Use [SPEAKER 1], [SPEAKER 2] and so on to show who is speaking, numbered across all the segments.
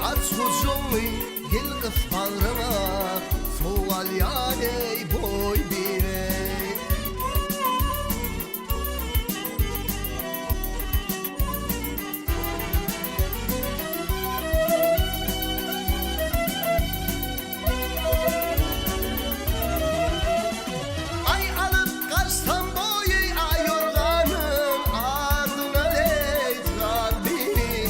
[SPEAKER 1] aç kuzumu gel kız bağrıma, soğal yani boy bire. Ay alıp kaçsam boyu ay yorganın ardına leyzan biri.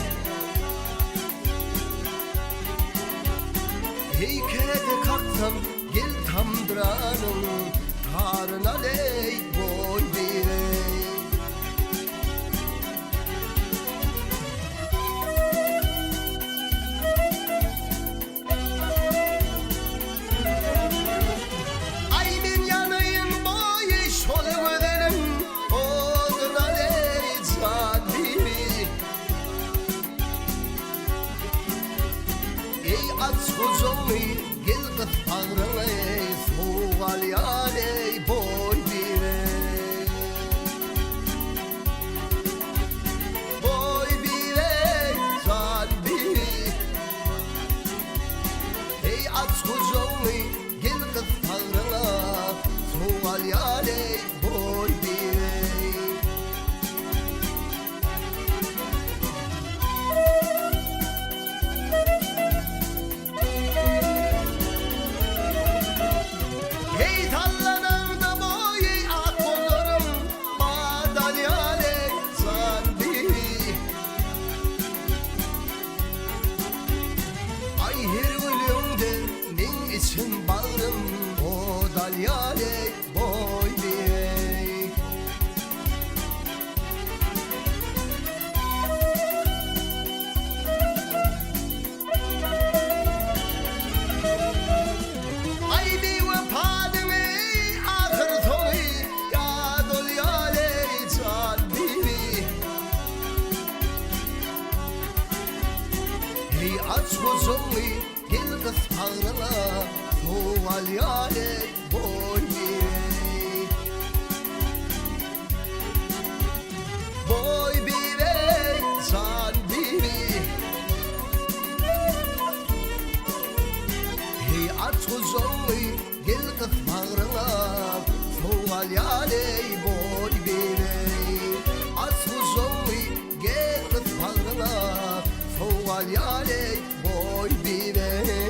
[SPEAKER 1] Heykede kalksam gel tamdıranın tarına ley boy bire. Ay min yanayım boyu şol öderim oduna leyzan biri. Ey aç kuzumu gel kız bağrına, soğal yani boy bire. Boy bire zan biri. Ey aç kuzumu gel kız bağrına, soğal yani boy bire. Hey tallananda boy ak olurum madalyale zandi. Ay her gülümde nin için bağrım o dalyale boy bey. Ay bir vefadım ey ahır sonu ya dolyale zandi. Hey aç kuzumu gel kız bağrına, soğal yani boy bire. Boy bire zan biri. Hey aç kuzumu gel kız bağrına, soğal yani boy bire. Aç kuzumu gel kız bağrına, soğal yani boy bire.